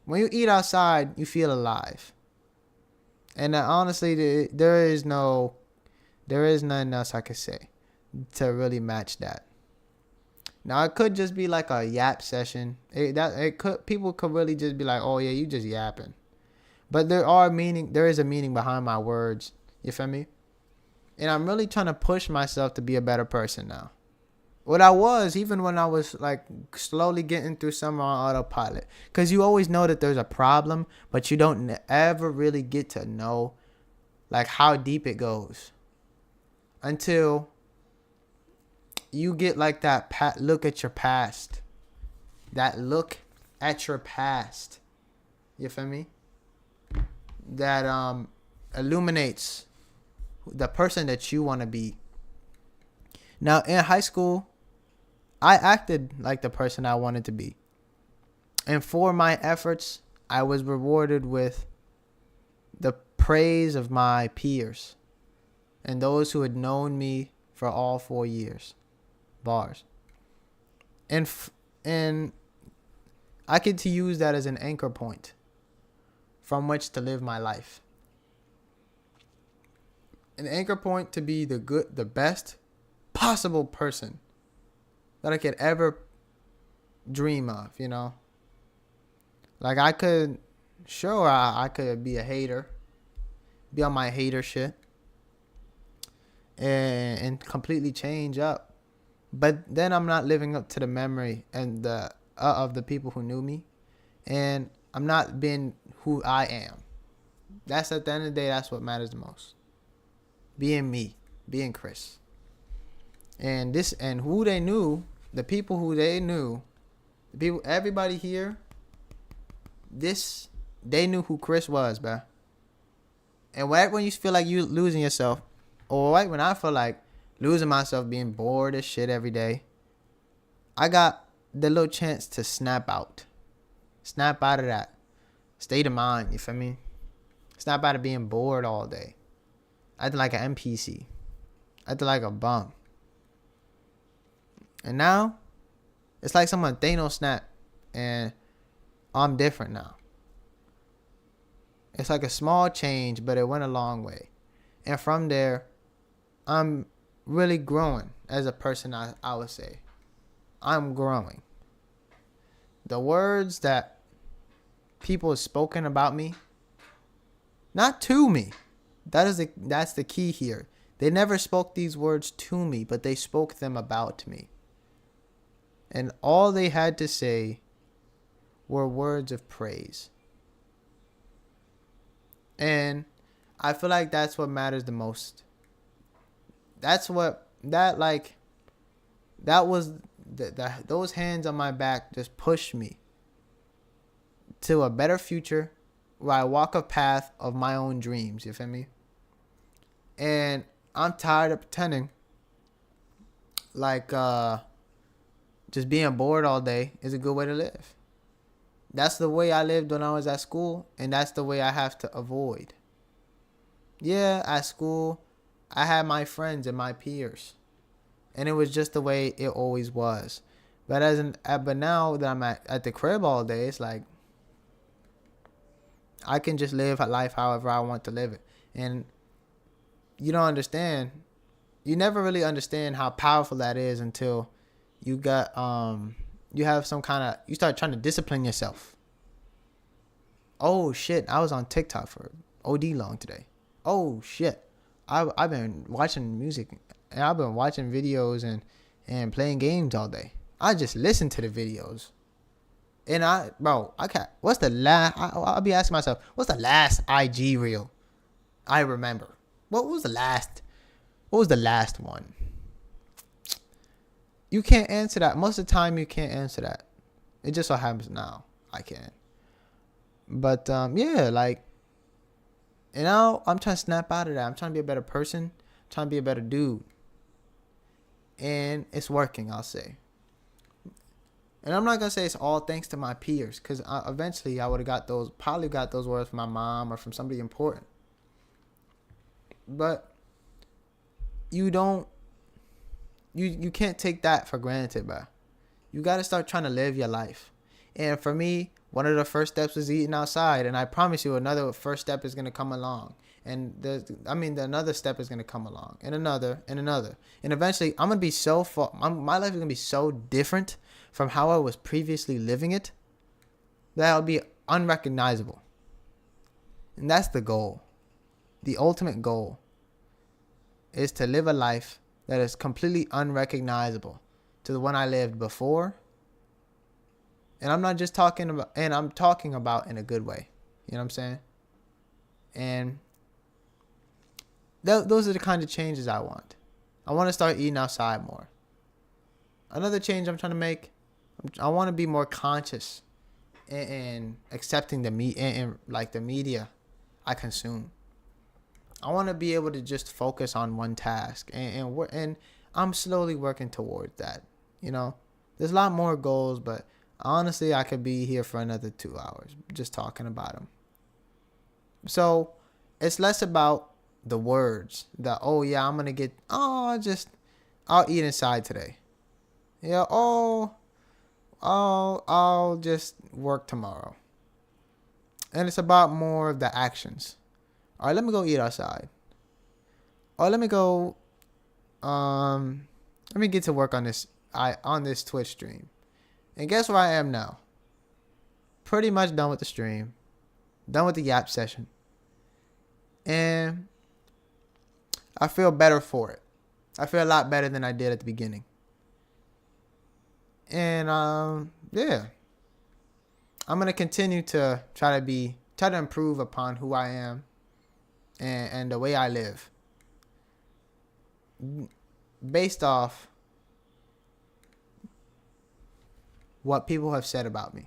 When you eat outside, you feel alive. And honestly, there is nothing else I could say to really match that. Now, it could just be like a yap session. People could really just be like, oh yeah, you just yapping. But there is a meaning behind my words. You feel me? And I'm really trying to push myself to be a better person now. What I was, even when I was like slowly getting through summer on autopilot. Because you always know that there's a problem, but you don't ever really get to know like how deep it goes. Until you get like that look at your past. That look at your past. You feel me? That illuminates the person that you want to be. Now, in high school, I acted like the person I wanted to be. And for my efforts, I was rewarded with the praise of my peers and those who had known me for all 4 years. Bars. And I get to use that as an anchor point from which to live my life. An anchor point to be the best possible person that I could ever dream of, you know? Like I could be a hater, be on my hater shit and completely change up. But then I'm not living up to the memory and of the people who knew me, and I'm not being who I am. That's at the end of the day, that's what matters the most. Being me, being Chris. And who they knew, the people who they knew, everybody here, they knew who Chris was, bruh. And when you feel like you losing yourself, or right when I feel like losing myself, being bored as shit every day, I got the little chance to snap out of that state of mind. You feel me? Snap out of being bored all day, acting like an NPC, acting like a bum. And now it's like someone Thanos snap, and I'm different now. It's like a small change, but it went a long way. And from there, I'm really growing as a person, I would say. I'm growing. The words that people have spoken about me, not to me. That's the key here. They never spoke these words to me, but they spoke them about me. And all they had to say were words of praise. And I feel like that's what matters the most. That was those hands on my back just pushed me to a better future where I walk a path of my own dreams. You feel me? And I'm tired of pretending like just being bored all day is a good way to live. That's the way I lived when I was at school, and that's the way I have to avoid. Yeah, at school, I had my friends and my peers, and it was just the way it always was. But now that I'm at the crib all day, it's like I can just live life however I want to live it. And you don't understand. You never really understand how powerful that is until you got you have some kind of, you start trying to discipline yourself. Oh shit, I was on TikTok for OD long today. Oh shit, I've been watching music and I've been watching videos and playing games all day. I just listen to the videos. And what's the last, I'll be asking myself, what's the last IG reel I remember? What was the last one? You can't answer that. Most of the time, you can't answer that. It just so happens now I can. But, yeah, like, and now I'm trying to snap out of that. I'm trying to be a better person. I'm trying to be a better dude. And it's working, I'll say. And I'm not going to say it's all thanks to my peers, because eventually I would have probably got those words from my mom or from somebody important. But you can't take that for granted, bro. You got to start trying to live your life. And for me, one of the first steps was eating outside. And I promise you another first step is going to come along. And another step is going to come along. And another, and another. And eventually, I'm going to be so far. My life is going to be so different from how I was previously living it that it'll be unrecognizable. And that's the goal. The ultimate goal is to live a life that is completely unrecognizable to the one I lived before. And I'm not just talking about, and I'm talking about in a good way. You know what I'm saying? And those are the kind of changes I want. I want to start eating outside more. Another change I'm trying to make, I want to be more conscious and accepting the media I consume. I want to be able to just focus on one task, and I'm slowly working towards that. You know, there's a lot more goals, but honestly, I could be here for another 2 hours just talking about them. So it's less about the words that, oh yeah, I'll eat inside today. Yeah, I'll just work tomorrow. And it's about more of the actions. All right, let me go eat outside. Or let me go, let me get to work on this Twitch stream. And guess where I am now? Pretty much done with the stream. Done with the yap session. And I feel better for it. I feel a lot better than I did at the beginning. And, yeah. I'm going to continue to try to improve upon who I am and the way I live. Based off what people have said about me.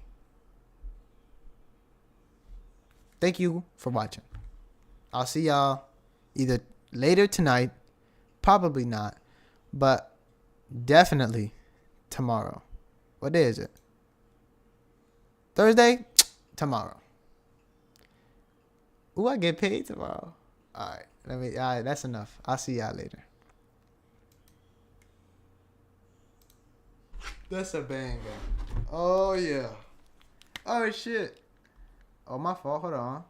Thank you for watching. I'll see y'all either later tonight Probably not, but definitely tomorrow. What day is it? Thursday? Tomorrow. Ooh, I get paid tomorrow. All right, that's enough. I'll see y'all later. That's a banger. Oh yeah. Oh shit. Oh, my fault. Hold on.